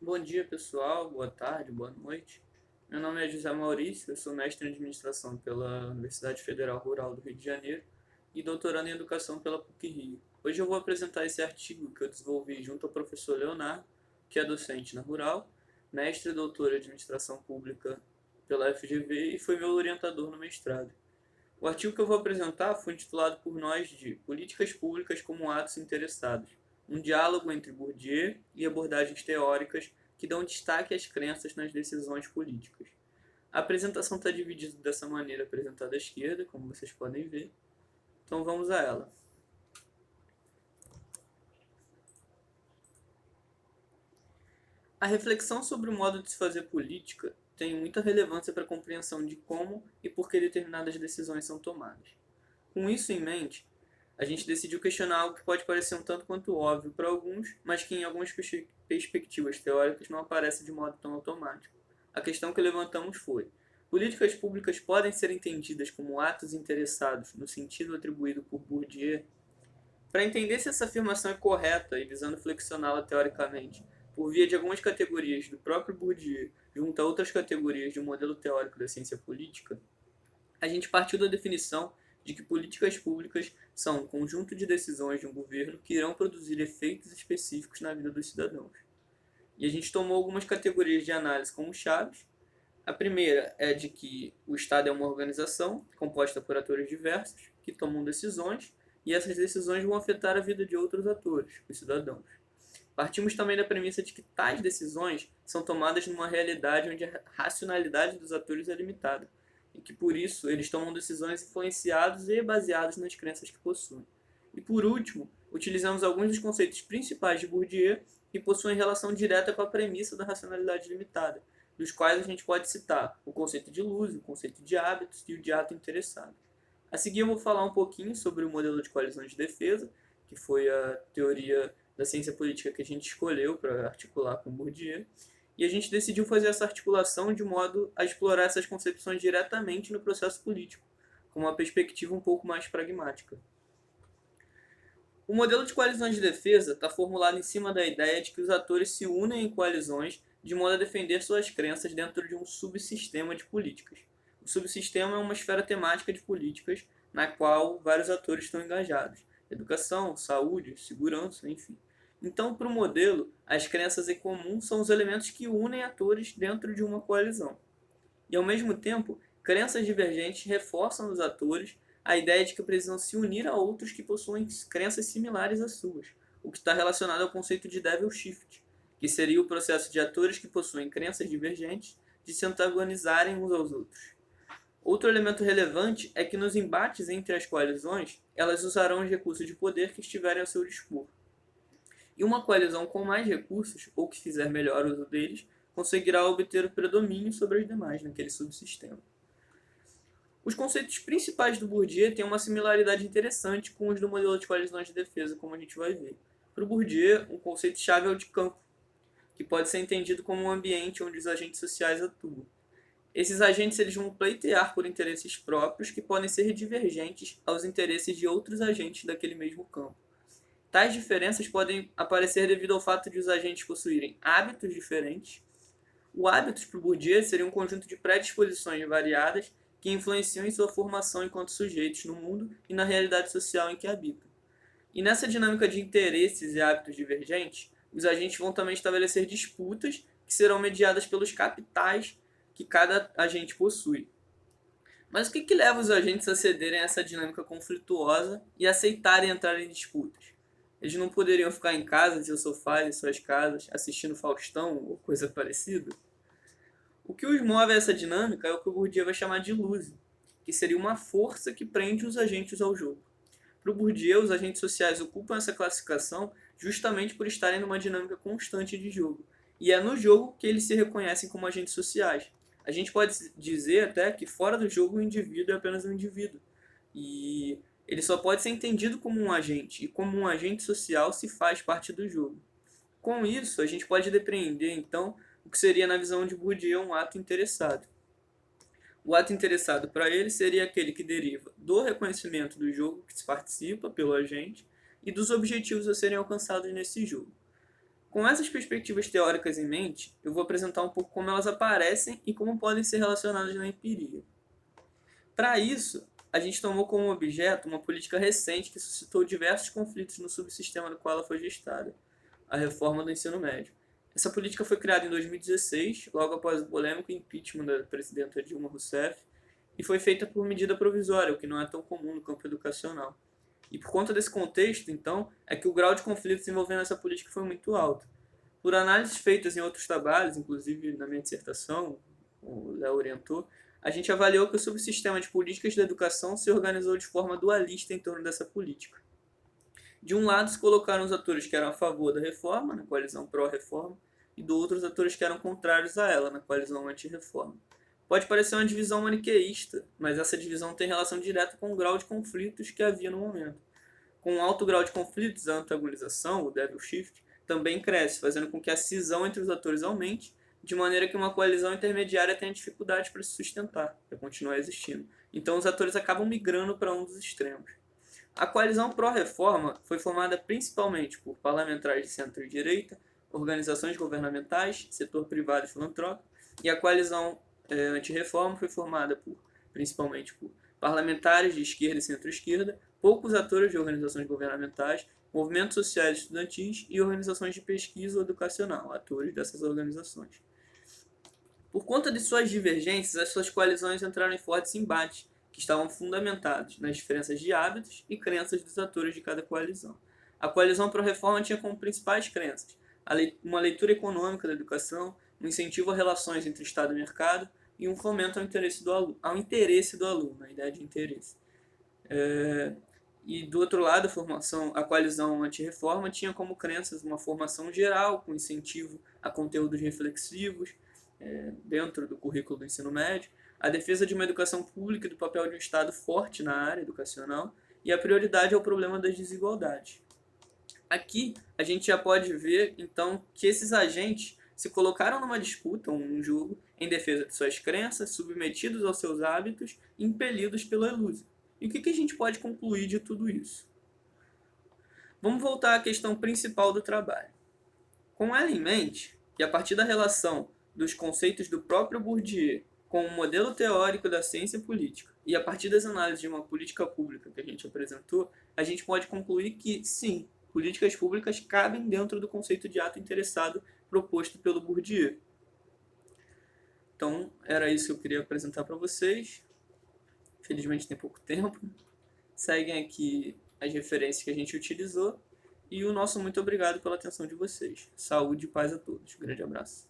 Bom dia, pessoal. Boa tarde, boa noite. Meu nome é José Maurício, eu sou mestre em Administração pela Universidade Federal Rural do Rio de Janeiro e doutorando em Educação pela PUC-Rio. Hoje eu vou apresentar esse artigo que eu desenvolvi junto ao professor Leonardo, que é docente na Rural, mestre e doutor em Administração Pública pela FGV e foi meu orientador no mestrado. O artigo que eu vou apresentar foi intitulado por nós de Políticas Públicas como Atos Interessados, um diálogo entre Bourdieu e abordagens teóricas que dão destaque às crenças nas decisões políticas. A apresentação está dividida dessa maneira apresentada à esquerda, como vocês podem ver. Então vamos a ela. A reflexão sobre o modo de se fazer política tem muita relevância para a compreensão de como e por que determinadas decisões são tomadas. Com isso em mente, a gente decidiu questionar algo que pode parecer um tanto quanto óbvio para alguns, mas que em algumas perspectivas teóricas não aparece de modo tão automático. A questão que levantamos foi: políticas públicas podem ser entendidas como atos interessados no sentido atribuído por Bourdieu? Para entender se essa afirmação é correta e visando flexioná-la teoricamente, por via de algumas categorias do próprio Bourdieu junto a outras categorias de um modelo teórico da ciência política, a gente partiu da definição de que políticas públicas são um conjunto de decisões de um governo que irão produzir efeitos específicos na vida dos cidadãos. E a gente tomou algumas categorias de análise como chaves. A primeira é de que o Estado é uma organização composta por atores diversos que tomam decisões e essas decisões vão afetar a vida de outros atores, os cidadãos. Partimos também da premissa de que tais decisões são tomadas numa realidade onde a racionalidade dos atores é limitada e que por isso eles tomam decisões influenciados e baseados nas crenças que possuem. E por último, utilizamos alguns dos conceitos principais de Bourdieu que possuem relação direta com a premissa da racionalidade limitada, dos quais a gente pode citar o conceito de luz, o conceito de hábitos e o de ato interessado. A seguir eu vou falar um pouquinho sobre o modelo de coalizões de defesa, que foi a teoria da ciência política que a gente escolheu para articular com Bourdieu, e a gente decidiu fazer essa articulação de modo a explorar essas concepções diretamente no processo político, com uma perspectiva um pouco mais pragmática. O modelo de coalizões de defesa está formulado em cima da ideia de que os atores se unem em coalizões de modo a defender suas crenças dentro de um subsistema de políticas. O subsistema é uma esfera temática de políticas na qual vários atores estão engajados: educação, saúde, segurança, enfim. Então, para o modelo, as crenças em comum são os elementos que unem atores dentro de uma coalizão. E, ao mesmo tempo, crenças divergentes reforçam nos atores a ideia de que precisam se unir a outros que possuem crenças similares às suas, o que está relacionado ao conceito de devil shift, que seria o processo de atores que possuem crenças divergentes de se antagonizarem uns aos outros. Outro elemento relevante é que nos embates entre as coalizões, elas usarão os recursos de poder que estiverem ao seu dispor. E uma coalizão com mais recursos, ou que fizer melhor uso deles, conseguirá obter o predomínio sobre as demais naquele subsistema. Os conceitos principais do Bourdieu têm uma similaridade interessante com os do modelo de coalizões de defesa, como a gente vai ver. Para o Bourdieu, um conceito-chave é o de campo, que pode ser entendido como um ambiente onde os agentes sociais atuam. Esses agentes eles vão pleitear por interesses próprios que podem ser divergentes aos interesses de outros agentes daquele mesmo campo. Tais diferenças podem aparecer devido ao fato de os agentes possuírem hábitos diferentes. O hábitos para o Bourdieu seria um conjunto de predisposições variadas que influenciam em sua formação enquanto sujeitos no mundo e na realidade social em que habitam. E nessa dinâmica de interesses e hábitos divergentes, os agentes vão também estabelecer disputas que serão mediadas pelos capitais que cada agente possui. Mas o que leva os agentes a cederem a essa dinâmica conflituosa e aceitarem entrar em disputas? Eles não poderiam ficar em casa, em seus sofás, em suas casas, assistindo Faustão ou coisa parecida? O que os move a essa dinâmica é o que o Bourdieu vai chamar de luz, que seria uma força que prende os agentes ao jogo. Para o Bourdieu, os agentes sociais ocupam essa classificação justamente por estarem numa dinâmica constante de jogo. E é no jogo que eles se reconhecem como agentes sociais. A gente pode dizer até que fora do jogo o indivíduo é apenas um indivíduo. E ele só pode ser entendido como um agente, e como um agente social se faz parte do jogo. Com isso, a gente pode depreender, então, o que seria, na visão de Bourdieu, um ato interessado. O ato interessado para ele seria aquele que deriva do reconhecimento do jogo que se participa pelo agente e dos objetivos a serem alcançados nesse jogo. Com essas perspectivas teóricas em mente, eu vou apresentar um pouco como elas aparecem e como podem ser relacionadas na empiria. Para isso, a gente tomou como objeto uma política recente que suscitou diversos conflitos no subsistema do qual ela foi gestada, a reforma do ensino médio. Essa política foi criada em 2016, logo após o polêmico impeachment da presidenta Dilma Rousseff, e foi feita por medida provisória, o que não é tão comum no campo educacional. E por conta desse contexto, então, é que o grau de conflitos envolvendo essa política foi muito alto. Por análises feitas em outros trabalhos, inclusive na minha dissertação, o Léo orientou, a gente avaliou que o subsistema de políticas da educação se organizou de forma dualista em torno dessa política. De um lado se colocaram os atores que eram a favor da reforma, na coalizão pró-reforma, e do outro os atores que eram contrários a ela, na coalizão anti-reforma. Pode parecer uma divisão maniqueísta, mas essa divisão tem relação direta com o grau de conflitos que havia no momento. Com um alto grau de conflitos, a antagonização, o devil shift, também cresce, fazendo com que a cisão entre os atores aumente, de maneira que uma coalizão intermediária tenha dificuldade para se sustentar, para continuar existindo. Então os atores acabam migrando para um dos extremos. A coalizão pró-reforma foi formada principalmente por parlamentares de centro-direita, organizações governamentais, setor privado e filantrópico, e a coalizão anti-reforma foi formada principalmente por parlamentares de esquerda e centro-esquerda, poucos atores de organizações governamentais, movimentos sociais estudantis e organizações de pesquisa ou educacional, atores dessas organizações. Por conta de suas divergências, as suas coalizões entraram em fortes embates, que estavam fundamentados nas diferenças de hábitos e crenças dos atores de cada coalizão. A coalizão pró-reforma tinha como principais crenças uma leitura econômica da educação, um incentivo a relações entre Estado e mercado e um fomento ao interesse do aluno, a ideia de interesse. E do outro lado, a coalizão anti-reforma tinha como crenças uma formação geral, com incentivo a conteúdos reflexivos dentro do currículo do ensino médio, a defesa de uma educação pública e do papel de um Estado forte na área educacional e a prioridade ao problema das desigualdades. Aqui a gente já pode ver, então, que esses agentes se colocaram numa disputa, num jogo, em defesa de suas crenças, submetidos aos seus hábitos e impelidos pela ilusão. E o que a gente pode concluir de tudo isso? Vamos voltar à questão principal do trabalho. Com ela em mente, e a partir da relação dos conceitos do próprio Bourdieu com o modelo teórico da ciência política, e a partir das análises de uma política pública que a gente apresentou, a gente pode concluir que, sim, políticas públicas cabem dentro do conceito de ato interessado proposto pelo Bourdieu. Então, era isso que eu queria apresentar para vocês. Infelizmente tem pouco tempo. Seguem aqui as referências que a gente utilizou. E o nosso muito obrigado pela atenção de vocês. Saúde e paz a todos. Um grande abraço.